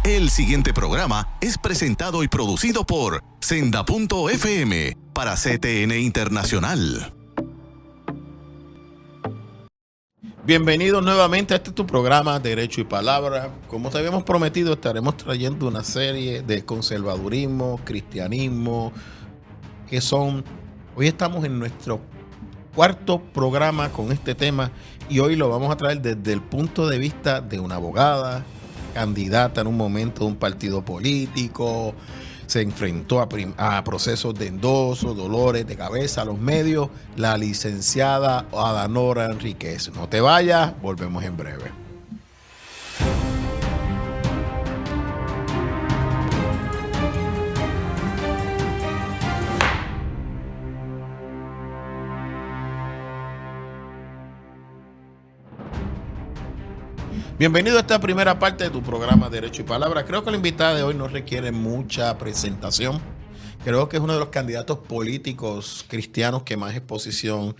El siguiente programa es presentado y producido por Senda.fm para CTN Internacional. Bienvenidos nuevamente a este tu programa Derecho y Palabra. Como te habíamos prometido, estaremos trayendo una serie de conservadurismo, cristianismo, hoy estamos en nuestro cuarto programa con este tema y hoy lo vamos a traer desde el punto de vista de una abogada, candidata en un momento de un partido político, se enfrentó a procesos de endoso, dolores de cabeza a los medios, la licenciada Adanora Enríquez. No te vayas, volvemos en breve. Bienvenido a esta primera parte de tu programa Derecho y Palabra. Creo que la invitada de hoy no requiere mucha presentación. Creo que es uno de los candidatos políticos cristianos que más exposición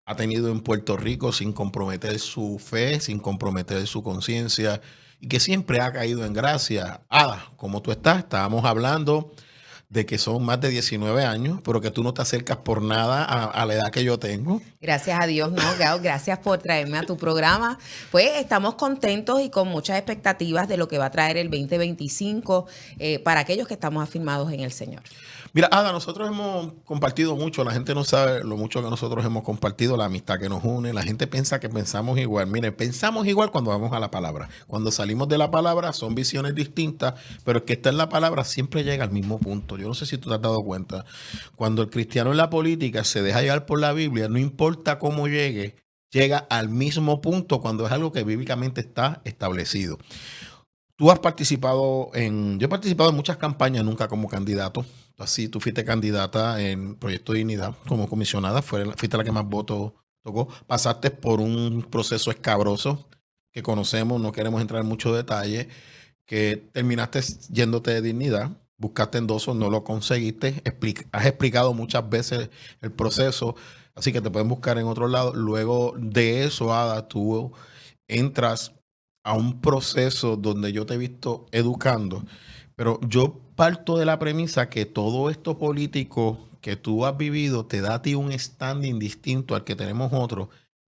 ha tenido en Puerto Rico sin comprometer su fe, sin comprometer su conciencia y que siempre ha caído en gracia. Ada, ¿cómo tú estás? Estábamos hablando de que son más de 19 años, pero que tú no te acercas por nada a la edad que yo tengo. Gracias a Dios, ¿no, Gao? Gracias por traerme a tu programa. Pues estamos contentos y con muchas expectativas de lo que va a traer el 2025 para aquellos que estamos afirmados en el Señor. Mira, Ada, nosotros hemos compartido mucho, la gente no sabe lo mucho que nosotros hemos compartido, la amistad que nos une, la gente piensa que pensamos igual. Miren, pensamos igual cuando vamos a la palabra. Cuando salimos de la palabra son visiones distintas, pero el que está en la palabra siempre llega al mismo punto. Yo no sé si tú te has dado cuenta. Cuando el cristiano en la política se deja llevar por la Biblia, no importa cómo llegue, llega al mismo punto cuando es algo que bíblicamente está establecido. Tú has participado yo he participado en muchas campañas, nunca como candidato. Así, tú fuiste candidata en Proyecto de Dignidad como comisionada, fuiste la que más votos tocó. Pasaste por un proceso escabroso que conocemos, no queremos entrar en mucho detalle, que terminaste yéndote de Dignidad, buscaste endoso, no lo conseguiste, has explicado muchas veces el proceso, así que te pueden buscar en otro lado. Luego de eso, Ada, tú entras a un proceso donde yo te he visto educando, pero yo parto de la premisa que todo esto político que tú has vivido te da a ti un standing distinto al que tenemos otros,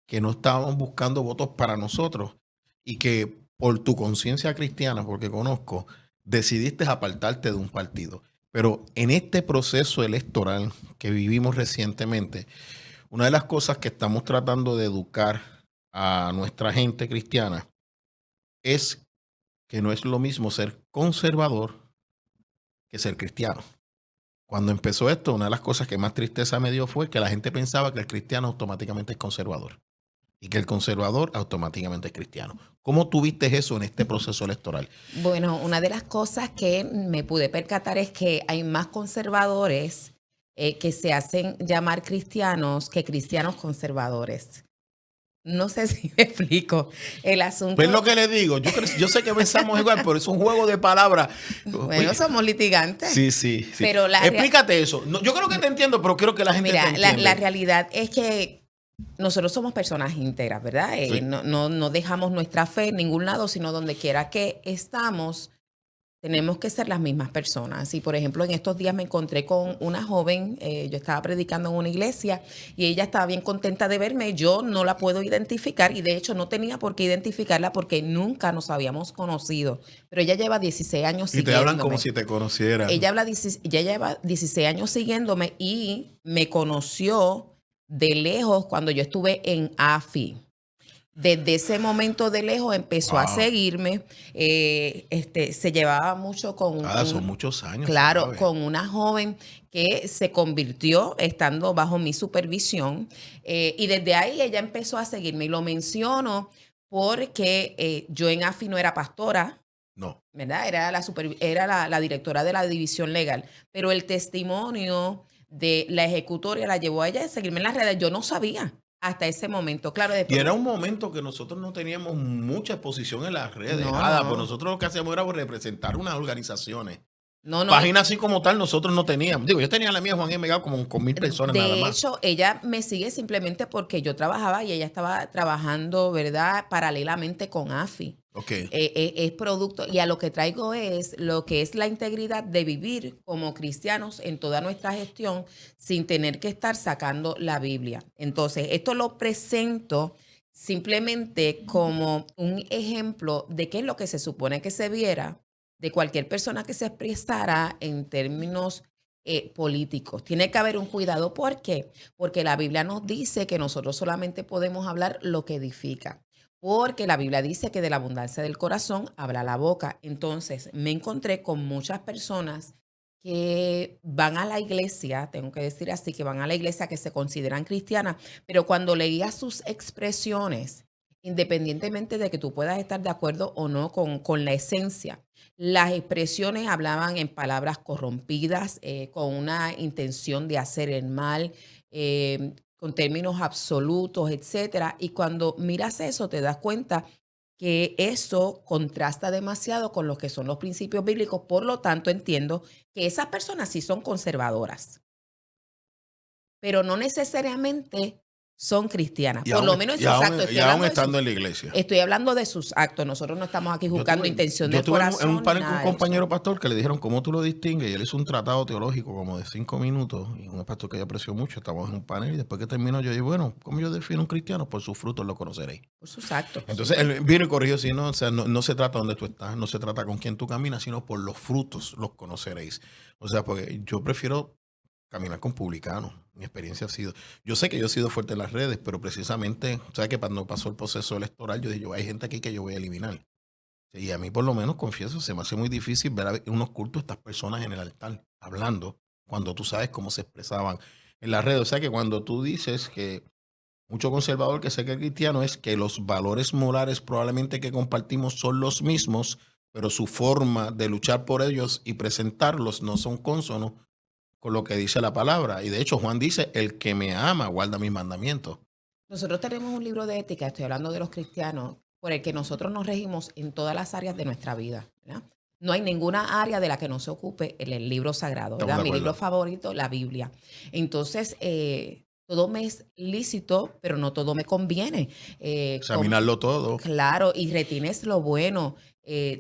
que no estábamos buscando votos para nosotros y que por tu conciencia cristiana, porque conozco, decidiste apartarte de un partido. Pero en este proceso electoral que vivimos recientemente, una de las cosas que estamos tratando de educar a nuestra gente cristiana es que no es lo mismo ser conservador que ser cristiano. Cuando empezó esto, una de las cosas que más tristeza me dio fue que la gente pensaba que el cristiano automáticamente es conservador y que el conservador automáticamente es cristiano. ¿Cómo tuviste eso en este proceso electoral? Bueno, una de las cosas que me pude percatar es que hay más conservadores que se hacen llamar cristianos que cristianos conservadores. No sé si me explico el asunto. Pues lo que le digo, yo sé que pensamos igual, pero es un juego de palabras. Bueno, somos litigantes. Sí. Pero explícate eso. No, yo creo que te entiendo, pero quiero que la gente te entienda. La realidad es que nosotros somos personas íntegras, ¿verdad? Sí. No dejamos nuestra fe en ningún lado, sino donde quiera que estamos, tenemos que ser las mismas personas. Y, por ejemplo, en estos días me encontré con una joven, yo estaba predicando en una iglesia y ella estaba bien contenta de verme. Yo no la puedo identificar y, de hecho, no tenía por qué identificarla porque nunca nos habíamos conocido. Pero ella lleva 16 años siguiéndome. Y te hablan como si te conocieran. Ella lleva 16 años siguiéndome y me conoció de lejos cuando yo estuve en AFI. Desde ese momento de lejos empezó a seguirme. Se llevaba mucho con... Son muchos años. Claro, con una joven que se convirtió estando bajo mi supervisión. Y desde ahí ella empezó a seguirme. Y lo menciono porque yo en AFI no era pastora. No. ¿Verdad? Era la directora de la división legal. Pero el testimonio de la ejecutoria la llevó a ella a seguirme en las redes. Yo no sabía. Hasta ese momento, claro. Y era un momento que nosotros no teníamos mucha exposición en las redes. No. Pues nosotros lo que hacíamos era representar unas organizaciones No, no. Página así como tal nosotros no teníamos. Digo, yo tenía la mía, Juan G. Megado, como con 1,000 personas nada De más. hecho, ella me sigue simplemente porque yo trabajaba y ella estaba trabajando, ¿verdad? Paralelamente con AFI. Ok. Es producto, y a lo que traigo es lo que es la integridad de vivir como cristianos en toda nuestra gestión sin tener que estar sacando la Biblia. Entonces, esto lo presento simplemente como un ejemplo de qué es lo que se supone que se viera de cualquier persona que se expresara en términos políticos. Tiene que haber un cuidado. ¿Por qué? Porque la Biblia nos dice que nosotros solamente podemos hablar lo que edifica. Porque la Biblia dice que de la abundancia del corazón habla la boca. Entonces me encontré con muchas personas que van a la iglesia, tengo que decir así, que van a la iglesia, que se consideran cristianas, pero cuando leía sus expresiones, independientemente de que tú puedas estar de acuerdo o no con la esencia, las expresiones hablaban en palabras corrompidas, con una intención de hacer el mal, con términos absolutos, etcétera. Y cuando miras eso, te das cuenta que eso contrasta demasiado con lo que son los principios bíblicos. Por lo tanto, entiendo que esas personas sí son conservadoras, pero no necesariamente son cristianas. Y Por aún, lo menos en y sus aún- actos. y aún estando en la iglesia. Estoy hablando de sus actos. Nosotros no estamos aquí juzgando intención yo del tuve corazón. en un panel ni con un nada de compañero eso. pastor que le dijeron cómo tú lo distingues, y él hizo un tratado teológico como de 5 minutos, y un pastor que yo aprecio mucho, estábamos en un panel, y después que terminó yo dije, bueno, ¿cómo yo defino un cristiano? Por sus frutos lo conoceréis. Por sus actos. Entonces él vino y corrigió, si no, o sea, no se trata donde tú estás, no se trata con quién tú caminas, sino por los frutos los conoceréis. O sea, porque yo prefiero caminar con publicanos. Mi experiencia ha sido, yo sé que yo he sido fuerte en las redes, pero precisamente, ¿sabes? Que cuando pasó el proceso electoral, yo dije, hay gente aquí que yo voy a eliminar. Y a mí, por lo menos, confieso, se me hace muy difícil ver unos cultos estas personas en el altar hablando, cuando tú sabes cómo se expresaban en las redes. O sea, que cuando tú dices que mucho conservador que sé que es cristiano, es que los valores morales probablemente que compartimos son los mismos, pero su forma de luchar por ellos y presentarlos no son cónsonos con lo que dice la palabra. Y de hecho, Juan dice, el que me ama guarda mis mandamientos. Nosotros tenemos un libro de ética, estoy hablando de los cristianos, por el que nosotros nos regimos en todas las áreas de nuestra vida, ¿verdad? No hay ninguna área de la que no se ocupe el libro sagrado, ¿verdad? Mi libro favorito, la Biblia. Entonces, todo me es lícito, pero no todo me conviene. Examinarlo todo. Claro, y retienes lo bueno.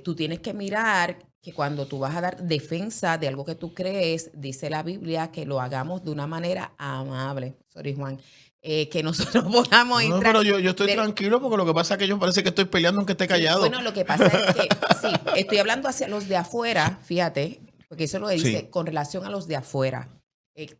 Tú tienes que mirar que cuando tú vas a dar defensa de algo que tú crees, dice la Biblia, que lo hagamos de una manera amable. Sorry, Juan. Que nosotros podamos No, entrar. pero yo estoy tranquilo porque lo que pasa es que yo parece que estoy peleando aunque esté callado. Bueno, lo que pasa es que, sí, estoy hablando hacia los de afuera, fíjate, porque eso lo dice Sí. con relación a los de afuera.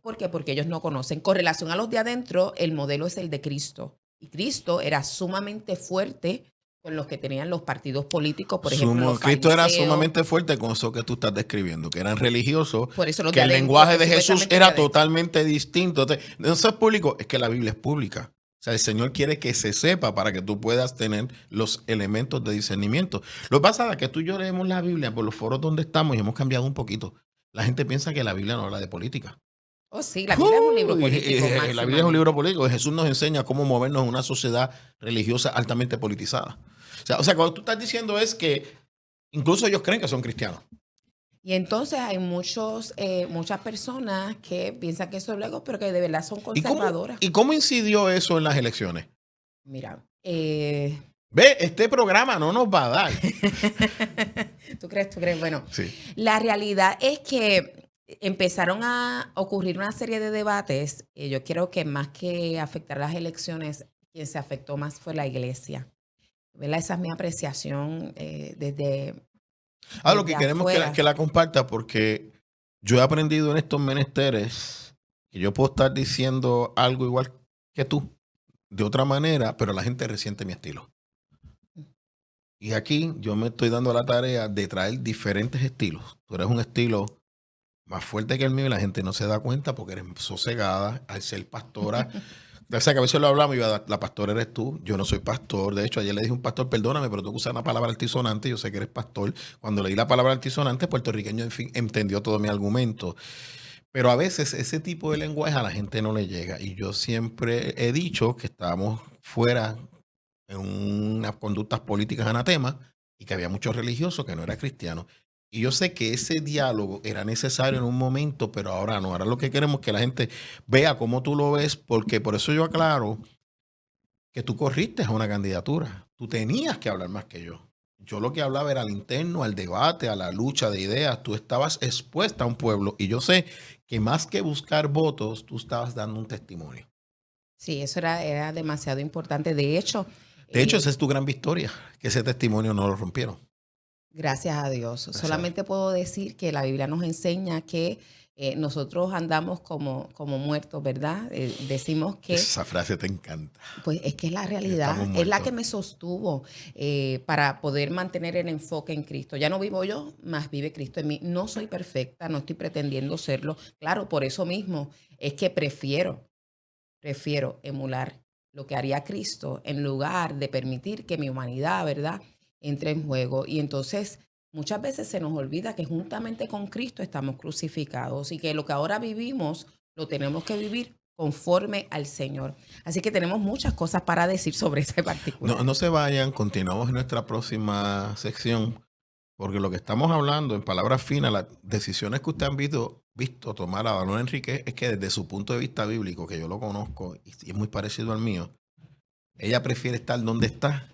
¿Por qué? Porque ellos no conocen. Con relación a los de adentro, el modelo es el de Cristo. Y Cristo era sumamente fuerte con los que tenían los partidos políticos, por ejemplo, los Cristo era fariseos. sumamente fuerte con eso que tú estás describiendo, que eran religiosos, Por eso los que de el adentro, lenguaje de Jesús supuestamente era de adentro. totalmente distinto. Entonces, no es público, es que la Biblia es pública. O sea, el Señor quiere que se sepa para que tú puedas tener los elementos de discernimiento. Lo que pasa es que tú y yo leemos la Biblia por los foros donde estamos y hemos cambiado un poquito. La gente piensa que la Biblia no habla de política. Oh, sí, la Biblia es un libro político. La Biblia es un libro político. Jesús nos enseña cómo movernos en una sociedad religiosa altamente politizada. O sea, cuando tú estás diciendo es que incluso ellos creen que son cristianos. Y entonces hay muchas personas que piensan que eso es luego, pero que de verdad son conservadoras. ¿Y cómo incidió eso en las elecciones? Mira, Ve, este programa no nos va a dar. ¿Tú crees? Bueno, Sí. la realidad es que empezaron a ocurrir una serie de debates. Yo creo que más que afectar las elecciones, quien se afectó más fue la iglesia. ¿Verdad? Esa es mi apreciación desde Lo que queremos que la comparta, porque yo he aprendido en estos menesteres que yo puedo estar diciendo algo igual que tú, de otra manera, pero la gente resiente mi estilo. Y aquí yo me estoy dando la tarea de traer diferentes estilos. Tú eres un estilo más fuerte que el mío y la gente no se da cuenta porque eres sosegada al ser pastora. O sea, que a veces lo hablamos y la pastora eres tú. Yo no soy pastor. De hecho, ayer le dije a un pastor, perdóname, pero tú usas una palabra altisonante. Yo sé que eres pastor. Cuando leí la palabra altisonante, puertorriqueño, en fin, entendió todo mi argumento. Pero a veces ese tipo de lenguaje a la gente no le llega. Y yo siempre he dicho que estábamos fuera en unas conductas políticas anatema y que había muchos religiosos que no eran cristianos. Y yo sé que ese diálogo era necesario en un momento, pero ahora no. Ahora lo que queremos es que la gente vea cómo tú lo ves, porque por eso yo aclaro que tú corriste a una candidatura. Tú tenías que hablar más que yo. Yo lo que hablaba era al interno, al debate, a la lucha de ideas. Tú estabas expuesta a un pueblo y yo sé que más que buscar votos, tú estabas dando un testimonio. Sí, eso era demasiado importante. De hecho, Esa es tu gran victoria, que ese testimonio no lo rompieron. gracias a Dios. Solamente puedo decir que la Biblia nos enseña que nosotros andamos como muertos, ¿verdad? Decimos que... Esa frase te encanta. Pues es que es la realidad, es la que me sostuvo para poder mantener el enfoque en Cristo. Ya no vivo yo, más vive Cristo en mí. No soy perfecta, no estoy pretendiendo serlo. Claro, por eso mismo es que prefiero emular lo que haría Cristo en lugar de permitir que mi humanidad, ¿verdad?, entre en juego. Y entonces muchas veces se nos olvida que juntamente con Cristo estamos crucificados y que lo que ahora vivimos lo tenemos que vivir conforme al Señor. Así que tenemos muchas cosas para decir sobre ese particular. No se vayan, continuamos en nuestra próxima sección, porque lo que estamos hablando en palabras finas, las decisiones que usted han visto tomar a Danora Enrique es que desde su punto de vista bíblico, que yo lo conozco y es muy parecido al mío, ella prefiere estar donde está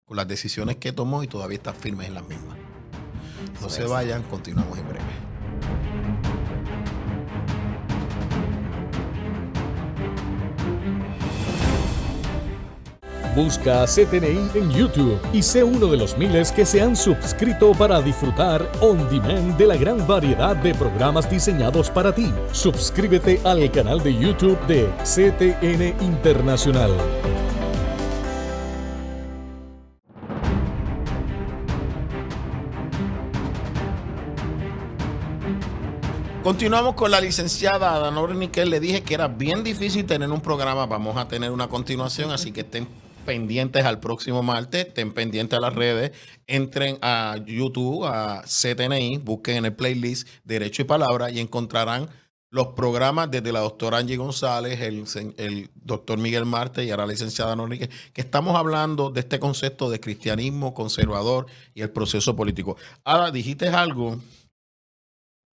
con las decisiones que tomó y todavía está firme en las mismas. No se vayan, continuamos en breve. Busca a CTNI en YouTube y sé uno de los miles que se han suscrito para disfrutar on demand de la gran variedad de programas diseñados para ti. Suscríbete al canal de YouTube de CTN Internacional. Continuamos con la licenciada Danora Enrique. Le dije que era bien difícil tener un programa. Vamos a tener una continuación, así que estén pendientes al próximo martes, estén pendientes a las redes, entren a YouTube, a CTNI, busquen en el playlist Derecho y Palabra y encontrarán los programas desde la doctora Angie González, el doctor Miguel Marte y ahora la licenciada Danora Enrique, que estamos hablando de este concepto de cristianismo conservador y el proceso político. Ahora, dijiste algo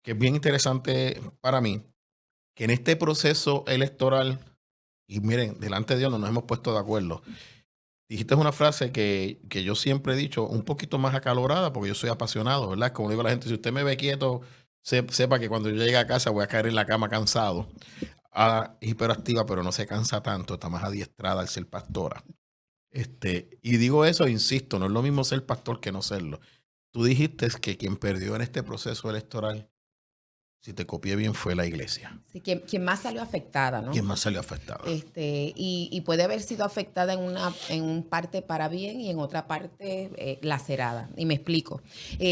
que es bien interesante para mí, que en este proceso electoral, y miren, delante de Dios no nos hemos puesto de acuerdo, dijiste una frase que yo siempre he dicho, un poquito más acalorada, porque yo soy apasionado, ¿verdad? Como digo a la gente, si usted me ve quieto, sepa que cuando yo llegue a casa voy a caer en la cama cansado. Hiperactiva, pero no se cansa tanto, está más adiestrada al ser pastora. Y digo eso, insisto, no es lo mismo ser pastor que no serlo. Tú dijiste que quien perdió en este proceso electoral, si te copié bien, fue la iglesia. Sí, quien más salió afectada, ¿no? ¿Quién más salió afectada? Y puede haber sido afectada en un parte para bien y en otra parte lacerada. Y me explico.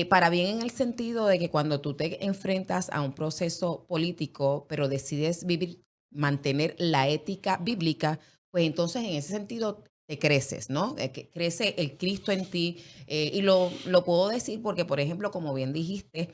Para bien en el sentido de que cuando tú te enfrentas a un proceso político, pero decides mantener la ética bíblica, pues entonces en ese sentido te creces, ¿no? Crece el Cristo en ti. Y lo puedo decir porque, por ejemplo, como bien dijiste,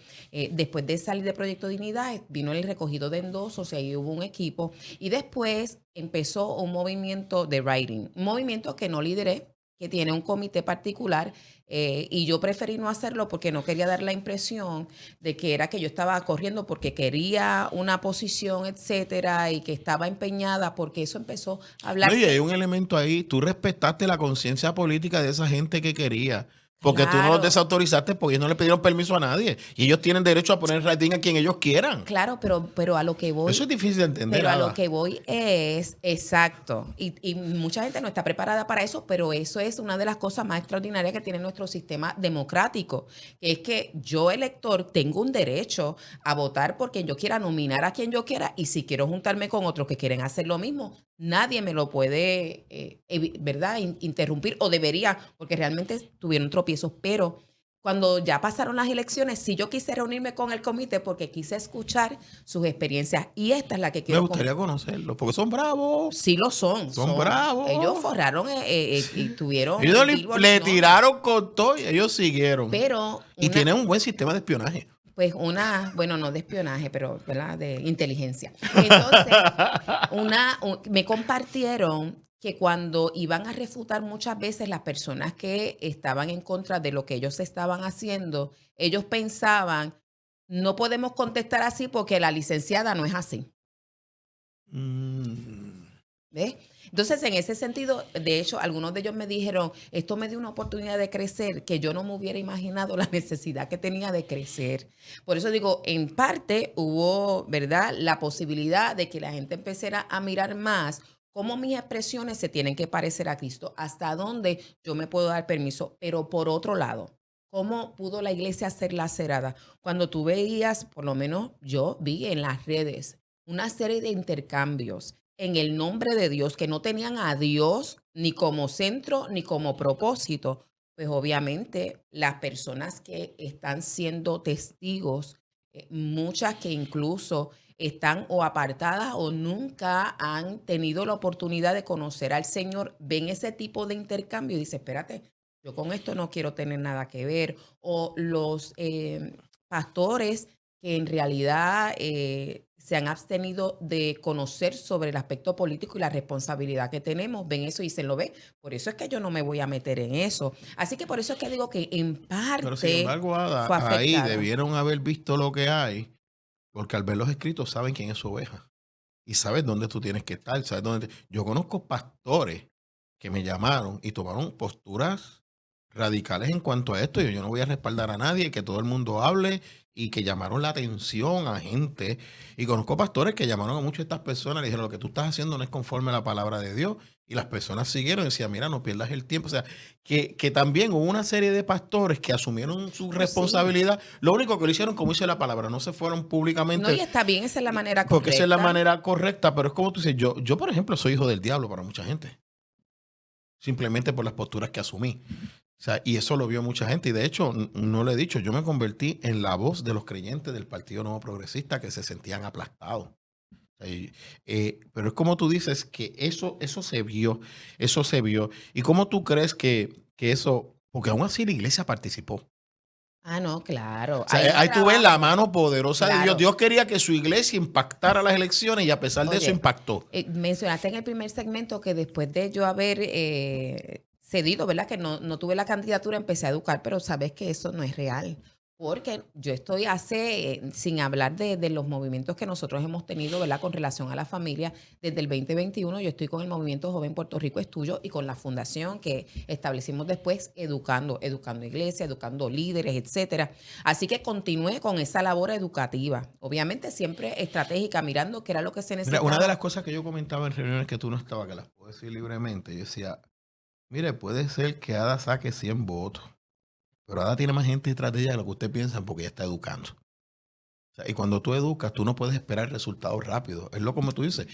después de salir de Proyecto Dignidad, vino el recogido de endosos, ahí hubo un equipo. Y después empezó un movimiento de writing, un movimiento que no lideré, que tiene un comité particular, y yo preferí no hacerlo porque no quería dar la impresión de que era que yo estaba corriendo porque quería una posición, etcétera, y que estaba empeñada, porque eso empezó a hablar. Oye, hay un elemento ahí, tú respetaste la conciencia política de esa gente que quería. Porque claro, tú no los desautorizaste porque ellos no le pidieron permiso a nadie. Y ellos tienen derecho a poner rating a quien ellos quieran. Claro, pero a lo que voy... Eso es difícil de entender. Pero a lo que voy es... Exacto. Y mucha gente no está preparada para eso, pero eso es una de las cosas más extraordinarias que tiene nuestro sistema democrático. Que es que yo, elector, tengo un derecho a votar por quien yo quiera, nominar a quien yo quiera. Y si quiero juntarme con otros que quieren hacer lo mismo, nadie me lo puede, ¿verdad?, interrumpir, o debería, porque realmente tuvieron tropiezos. Pero cuando ya pasaron las elecciones, sí yo quise reunirme con el comité porque quise escuchar sus experiencias. Y esta es la que quiero... Me gustaría conocerlos, porque son bravos. Sí lo son. Son bravos. Ellos forraron y tuvieron... Ellos le tiraron con todo y ellos siguieron. Pero... Y tienen un buen sistema de espionaje. Pues bueno, no de espionaje, pero ¿verdad?, de inteligencia. Entonces, me compartieron que cuando iban a refutar muchas veces las personas que estaban en contra de lo que ellos estaban haciendo, ellos pensaban, no podemos contestar así porque la licenciada no es así. ¿Ves? Entonces, en ese sentido, de hecho, algunos de ellos me dijeron, esto me dio una oportunidad de crecer que yo no me hubiera imaginado la necesidad que tenía de crecer. Por eso digo, en parte hubo, ¿verdad?, la posibilidad de que la gente empezara a mirar más cómo mis expresiones se tienen que parecer a Cristo, hasta dónde yo me puedo dar permiso. Pero por otro lado, ¿cómo pudo la iglesia ser lacerada? Cuando tú veías, por lo menos yo vi en las redes, una serie de intercambios en el nombre de Dios que no tenían a Dios ni como centro ni como propósito, pues obviamente las personas que están siendo testigos, muchas que incluso están o apartadas o nunca han tenido la oportunidad de conocer al Señor, ven ese tipo de intercambio y dicen, espérate, yo con esto no quiero tener nada que ver. O los pastores que en realidad se han abstenido de conocer sobre el aspecto político y la responsabilidad que tenemos, ven eso y dicen, lo ve, por eso es que yo no me voy a meter en eso. Así que por eso es que digo que en parte Pero sin embargo, Ada, fue ahí afectada. debieron haber visto lo que hay, porque al ver los escritos saben quién es su oveja y sabes dónde tú tienes que estar. Sabes dónde Yo conozco pastores que me llamaron y tomaron posturas radicales en cuanto a esto. Yo no voy a respaldar a nadie, que todo el mundo hable, y que llamaron la atención a gente. Y conozco pastores que llamaron a muchas de estas personas y le dijeron, lo que tú estás haciendo no es conforme a la palabra de Dios. Y las personas siguieron y decían, mira, no pierdas el tiempo. O sea, que también hubo una serie de pastores que asumieron su responsabilidad. Sí. Lo único que lo hicieron, como dice la palabra, no se fueron públicamente. No, y está bien, esa es la manera correcta. Porque esa es la manera correcta, pero es como tú dices, yo por ejemplo, soy hijo del diablo para mucha gente. Simplemente por las posturas que asumí. O sea, y eso lo vio mucha gente. Y de hecho, no lo he dicho, yo me convertí en la voz de los creyentes del Partido Nuevo Progresista que se sentían aplastados. Pero es como tú dices, que eso se vio. ¿Y cómo tú crees que eso, porque aún así la iglesia participó? Ah, no, claro. O sea, ahí tú ves la mano poderosa de Dios. Dios quería que su iglesia impactara las elecciones y a pesar de eso impactó. Mencionaste en el primer segmento que después de yo haber cedido, ¿verdad? Que no tuve la candidatura, empecé a educar, pero sabes que eso no es real. Porque yo estoy sin hablar de los movimientos que nosotros hemos tenido, ¿verdad? Con relación a la familia, desde el 2021 yo estoy con el Movimiento Joven Puerto Rico es Tuyo y con la fundación que establecimos después, educando iglesias, educando líderes, etcétera. Así que continué con esa labor educativa, obviamente siempre estratégica, mirando qué era lo que se necesitaba. Mira, una de las cosas que yo comentaba en reuniones que tú no estabas, que las puedo decir libremente, yo decía, mire, puede ser que Ada saque 100 votos. Pero Ada tiene más gente detrás de ella de lo que usted piensa porque ella está educando. O sea, y cuando tú educas, tú no puedes esperar resultados rápidos. Es lo como tú dices.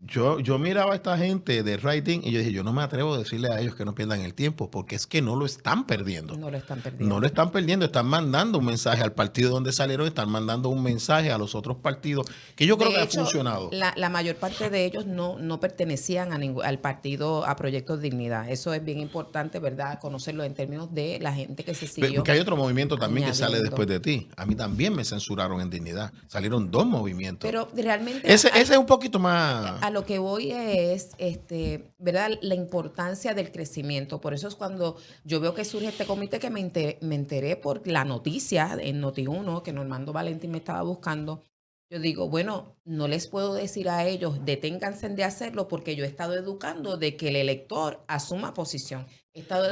Yo miraba a esta gente de writing y yo dije, yo no me atrevo a decirle a ellos que no pierdan el tiempo porque es que no lo están perdiendo. No lo están perdiendo. No lo están perdiendo. Están mandando un mensaje al partido donde salieron, están mandando un mensaje a los otros partidos que yo creo que ha funcionado. La mayor parte de ellos no pertenecían al partido, a Proyecto Dignidad. Eso es bien importante, ¿verdad? Conocerlo en términos de la gente que se siguió. Porque hay otro movimiento también que sale después de ti. A mí también me censuraron en Dignidad. Salieron 2 movimientos. Pero realmente... Ese es un poquito más... A lo que voy es, ¿verdad? La importancia del crecimiento. Por eso es cuando yo veo que surge este comité que me enteré por la noticia en Noti1, que Normando Valentín me estaba buscando. Yo digo, bueno, no les puedo decir a ellos, deténganse de hacerlo porque yo he estado educando de que el elector asuma posición.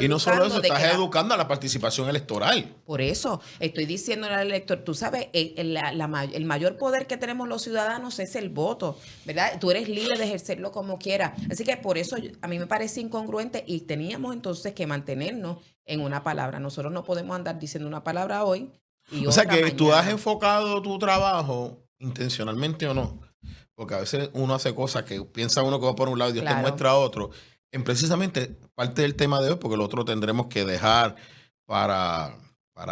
Y no solo eso, estás educando a la participación electoral. Por eso estoy diciéndole al elector, tú sabes, el mayor poder que tenemos los ciudadanos es el voto, ¿verdad? Tú eres libre de ejercerlo como quieras. Así que por eso a mí me parece incongruente y teníamos entonces que mantenernos en una palabra. Nosotros no podemos andar diciendo una palabra hoy y otra. O sea que mañana. Tú has enfocado tu trabajo intencionalmente o no, porque a veces uno hace cosas que piensa uno que va por un lado y Dios te muestra a otro. En precisamente parte del tema de hoy, porque el otro tendremos que dejar para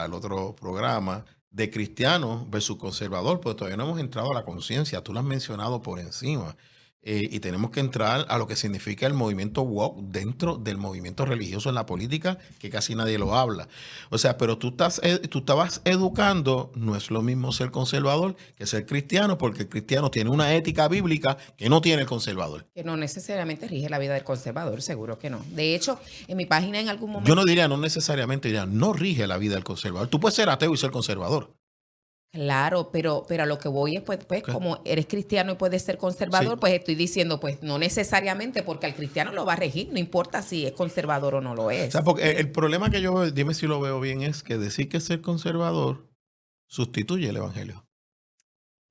el otro programa, de cristiano versus conservador, porque todavía no hemos entrado a la conciencia. Tú lo has mencionado por encima. y tenemos que entrar a lo que significa el movimiento woke dentro del movimiento religioso en la política, que casi nadie lo habla. O sea, pero tú estabas educando, no es lo mismo ser conservador que ser cristiano, porque el cristiano tiene una ética bíblica que no tiene el conservador. Que no necesariamente rige la vida del conservador, seguro que no. De hecho, en mi página en algún momento... Yo no diría no necesariamente, diría no rige la vida del conservador. Tú puedes ser ateo y ser conservador. Claro, pero a lo que voy es, pues como eres cristiano y puedes ser conservador, Sí. pues estoy diciendo, pues no necesariamente, porque al cristiano lo va a regir, no importa si es conservador o no lo O es. sea, porque el problema que yo veo, dime si lo veo bien, es que decir que ser conservador sustituye el evangelio.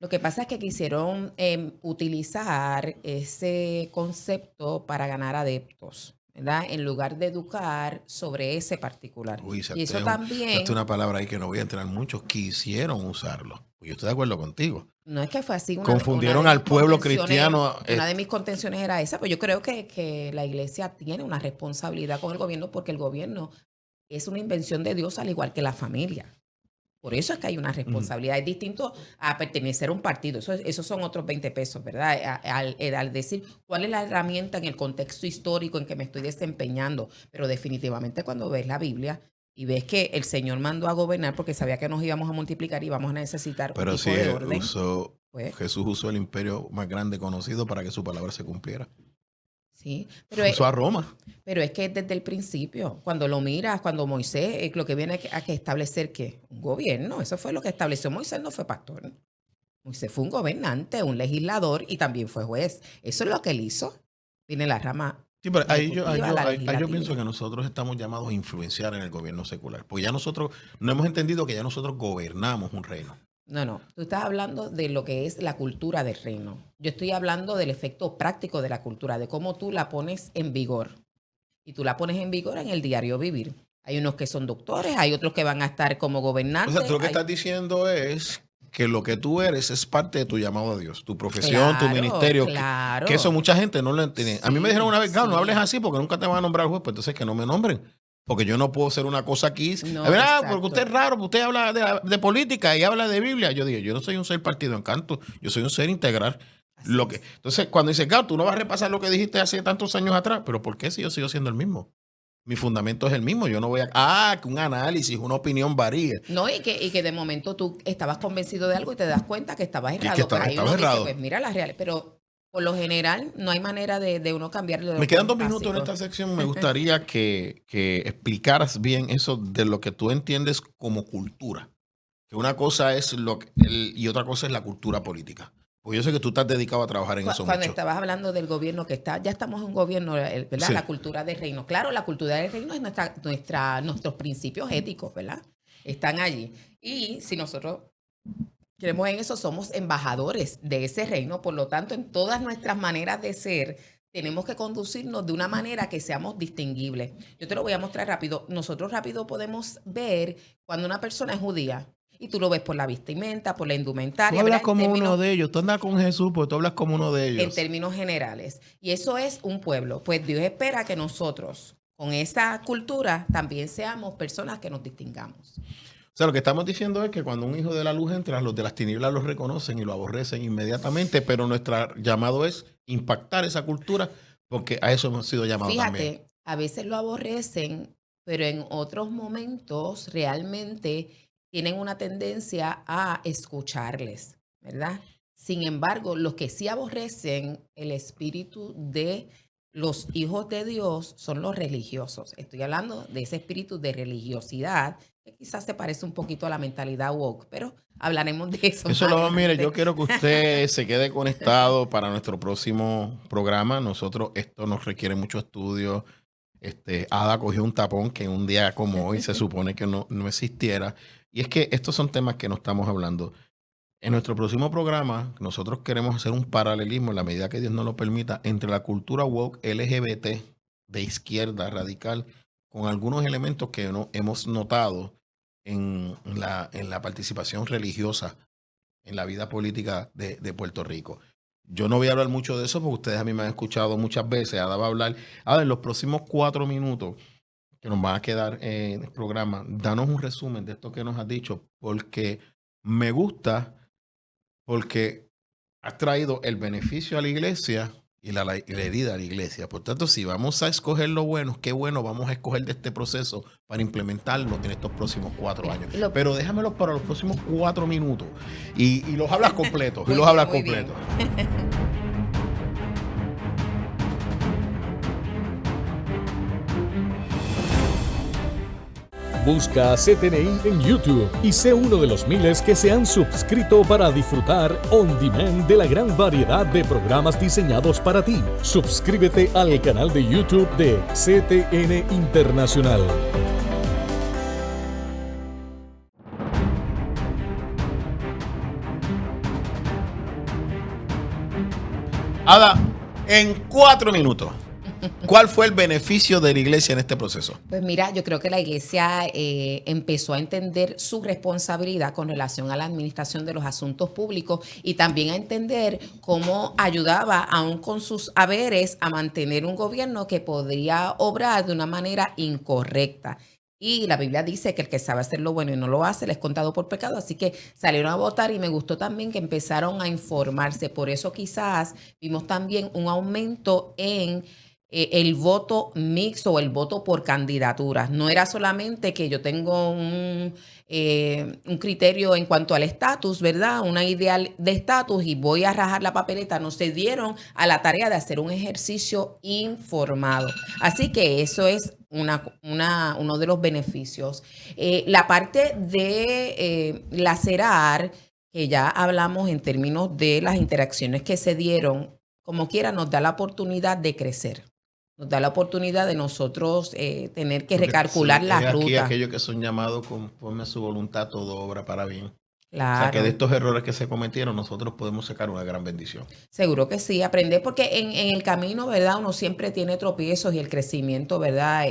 Lo que pasa es que quisieron utilizar ese concepto para ganar adeptos, ¿verdad? En lugar de educar sobre ese particular. Uy, Y eso también... usaste una palabra ahí que no voy a entrar mucho. Quisieron usarlo. Pues yo estoy de acuerdo contigo. No es que fue así. Confundieron una de al mis pueblo contenciones- cristiano. Una de mis contenciones era esa, pues yo creo que la iglesia tiene una responsabilidad con el gobierno porque el gobierno es una invención de Dios al igual que la familia. Por eso es que hay una responsabilidad. Es distinto a pertenecer a un partido. Esos son otros 20 pesos, ¿verdad? Al decir cuál es la herramienta en el contexto histórico en que me estoy desempeñando. Pero definitivamente cuando ves la Biblia y ves que el Señor mandó a gobernar porque sabía que nos íbamos a multiplicar y íbamos a necesitar Pero un sí, tipo de orden. Jesús usó el imperio más grande conocido para que su palabra se cumpliera. Sí, pero Usó a Roma. Pero es que desde el principio, cuando lo miras, cuando Moisés, lo que viene a que establecer ¿qué? Un gobierno. Eso fue lo que estableció. Moisés no fue pastor. Moisés fue un gobernante, un legislador y también fue juez. Eso es lo que él hizo. Viene la rama. Sí, pero ahí yo legislativa. pienso que nosotros estamos llamados a influenciar en el gobierno secular. Porque ya nosotros no hemos entendido que ya nosotros gobernamos un reino. No. Tú estás hablando de lo que es la cultura del reino. Yo estoy hablando del efecto práctico de la cultura, de cómo tú la pones en vigor. Y tú la pones en vigor en el diario vivir. Hay unos que son doctores, hay otros que van a estar como O gobernantes. sea, tú lo que estás diciendo es que lo que tú eres es parte de tu llamado a Dios, tu profesión, tu ministerio. Claro. Que eso mucha gente no lo entiende. A mí me dijeron una vez, claro, no sí. hables así porque nunca te van a nombrar juez, pues entonces que no me nombren. Porque yo no puedo hacer una cosa aquí. No, A ver, exacto. porque usted es raro, usted habla de política y habla de Biblia. Yo digo, yo no soy un ser partido en canto, yo soy un ser integral. Así es. Entonces, cuando dice, claro, tú no vas a repasar lo que dijiste hace tantos años atrás, pero ¿por qué si yo sigo siendo el mismo? Mi fundamento es el mismo, yo no voy a... que un análisis, una opinión varíe. No, y que de momento tú estabas convencido de algo y te das cuenta que estabas errado. que estaba Pues ahí uno dice, errado. pues mira las reales. Pero por lo general no hay manera de uno cambiarlo. Me quedan 2 minutos en esta sección. Me gustaría que explicaras bien eso de lo que tú entiendes como cultura. Que una cosa es y otra cosa es la cultura política. Porque yo sé que tú estás dedicado a trabajar en eso Cuando mucho. estabas hablando del gobierno que está, ya estamos en un gobierno, ¿verdad? Sí. La cultura del reino. Claro, la cultura del reino es nuestros principios éticos, ¿verdad? Están allí. Y si nosotros creemos en eso, somos embajadores de ese reino. Por lo tanto, en todas nuestras maneras de ser, tenemos que conducirnos de una manera que seamos distinguibles. Yo te lo voy a mostrar rápido. Nosotros rápido podemos ver cuando una persona es judía. Y tú lo ves por la vestimenta, por la indumentaria. Tú hablas ¿verdad? como uno de ellos. Tú andas con Jesús, pues tú hablas como uno de En ellos. términos generales. Y eso es un pueblo. Pues Dios espera que nosotros, con esa cultura, también seamos personas que nos distingamos. O sea, lo que estamos diciendo es que cuando un hijo de la luz entra, los de las tinieblas lo reconocen y lo aborrecen inmediatamente, pero nuestro llamado es impactar esa cultura porque a eso hemos sido llamados también. Fíjate, a veces lo aborrecen, pero en otros momentos realmente tienen una tendencia a escucharles, ¿verdad? Sin embargo, los que sí aborrecen el espíritu de los hijos de Dios son los religiosos. Estoy hablando de ese espíritu de religiosidad que quizás se parece un poquito a la mentalidad woke, pero hablaremos de eso. Eso más lo mire, adelante. yo quiero que usted se quede conectado para nuestro próximo programa. Nosotros, esto nos requiere mucho estudio. Ada cogió un tapón que un día como hoy se supone que no existiera. Y es que estos son temas que no estamos hablando. En nuestro próximo programa, nosotros queremos hacer un paralelismo, en la medida que Dios nos lo permita, entre la cultura woke LGBT de izquierda radical con algunos elementos que hemos notado en la participación religiosa en la vida política de Puerto Rico. Yo no voy a hablar mucho de eso porque ustedes a mí me han escuchado muchas veces. Ada va a hablar. Ahora, en los próximos 4 minutos que nos van a quedar en el programa, danos un resumen de esto que nos has dicho, porque me gusta, porque has traído el beneficio a la iglesia y la herida de la iglesia. Por tanto, si vamos a escoger lo bueno, qué bueno vamos a escoger de este proceso para implementarlo en estos próximos 4 años. Pero déjamelos para los próximos 4 minutos. Y los hablas completos. Y los hablas completos. Busca CTNI en YouTube y sé uno de los miles que se han suscrito para disfrutar on demand de la gran variedad de programas diseñados para ti. Suscríbete al canal de YouTube de CTN Internacional. Ada, en 4 minutos, ¿cuál fue el beneficio de la iglesia en este proceso? Pues mira, yo creo que la iglesia empezó a entender su responsabilidad con relación a la administración de los asuntos públicos y también a entender cómo ayudaba, aún con sus haberes, a mantener un gobierno que podría obrar de una manera incorrecta. Y la Biblia dice que el que sabe hacer lo bueno y no lo hace, le es contado por pecado. Así que salieron a votar y me gustó también que empezaron a informarse. Por eso quizás vimos también un aumento en el voto mixto o el voto por candidaturas. No era solamente que yo tengo un criterio en cuanto al estatus, ¿verdad? Una idea de estatus y voy a rajar la papeleta. No se dieron a la tarea de hacer un ejercicio informado. Así que eso es uno de los beneficios. La parte de lacerar, que ya hablamos en términos de las interacciones que se dieron, como quiera, nos da la oportunidad de crecer. Nos da la oportunidad de nosotros tener que recalcular la ruta. Aquí aquellos que son llamados conforme a su voluntad, todo obra para bien. Claro. O sea, que de estos errores que se cometieron, nosotros podemos sacar una gran bendición. Seguro que sí, aprender, porque en el camino, ¿verdad? Uno siempre tiene tropiezos y el crecimiento, ¿verdad?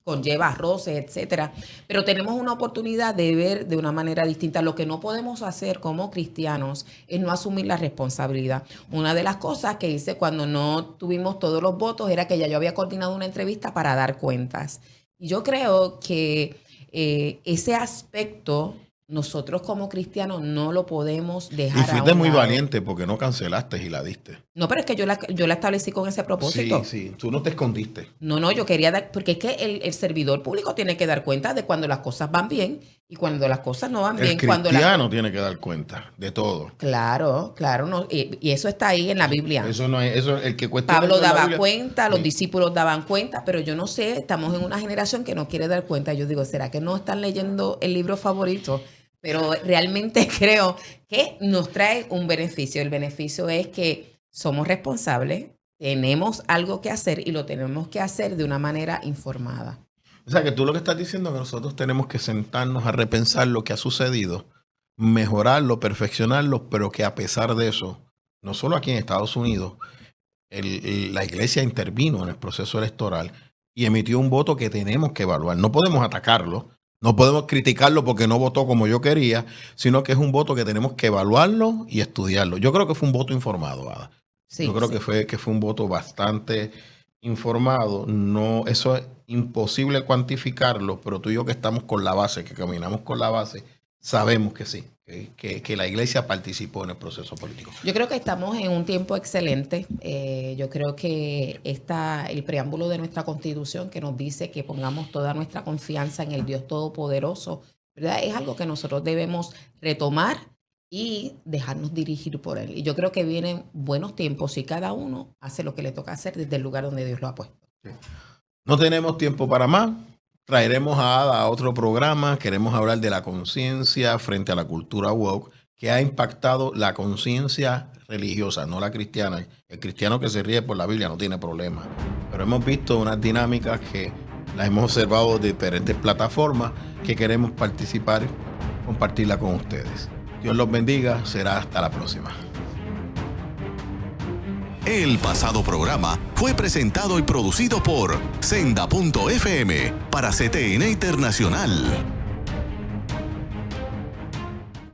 Conlleva roces, etcétera. Pero tenemos una oportunidad de ver de una manera distinta. Lo que no podemos hacer como cristianos es no asumir la responsabilidad. Una de las cosas que hice cuando no tuvimos todos los votos era que ya yo había coordinado una entrevista para dar cuentas. Y yo creo que ese aspecto nosotros como cristianos no lo podemos dejar. Y fuiste muy valiente porque no cancelaste y la diste. No, pero es que yo la establecí con ese propósito. Sí, tú no te escondiste. No, yo quería dar, porque es que el servidor público tiene que dar cuenta de cuando las cosas van bien y cuando las cosas no van bien. El cristiano tiene que dar cuenta de todo. Claro, no, y eso está ahí en la Biblia. Eso no es, eso el que cuestiona. Pablo daba cuenta, los discípulos daban cuenta, pero yo no sé, estamos en una generación que no quiere dar cuenta. Yo digo, ¿será que no están leyendo el libro favorito? Pero realmente creo que nos trae un beneficio. El beneficio es que somos responsables, tenemos algo que hacer y lo tenemos que hacer de una manera informada. O sea, que tú lo que estás diciendo es que nosotros tenemos que sentarnos a repensar lo que ha sucedido, mejorarlo, perfeccionarlo, pero que a pesar de eso, no solo aquí en Estados Unidos, la iglesia intervino en el proceso electoral y emitió un voto que tenemos que evaluar. No podemos atacarlo. No podemos criticarlo porque no votó como yo quería, sino que es un voto que tenemos que evaluarlo y estudiarlo. Yo creo que fue un voto informado, Ada. Sí, yo creo que fue un voto bastante informado. No, eso es imposible cuantificarlo, pero tú y yo que estamos con la base, que caminamos con la base, sabemos que sí, que la iglesia participó en el proceso político. Yo creo que estamos en un tiempo excelente. Yo creo que el preámbulo de nuestra Constitución que nos dice que pongamos toda nuestra confianza en el Dios Todopoderoso, ¿verdad? Es algo que nosotros debemos retomar y dejarnos dirigir por Él. Y yo creo que vienen buenos tiempos y cada uno hace lo que le toca hacer desde el lugar donde Dios lo ha puesto. Sí. No tenemos tiempo para más. Traeremos a Ada a otro programa. Queremos hablar de la conciencia frente a la cultura woke que ha impactado la conciencia religiosa, no la cristiana. El cristiano que se ríe por la Biblia no tiene problema. Pero hemos visto unas dinámicas que las hemos observado de diferentes plataformas que queremos participar, compartirla con ustedes. Dios los bendiga. Será hasta la próxima. El pasado programa fue presentado y producido por Senda.fm para CTN Internacional.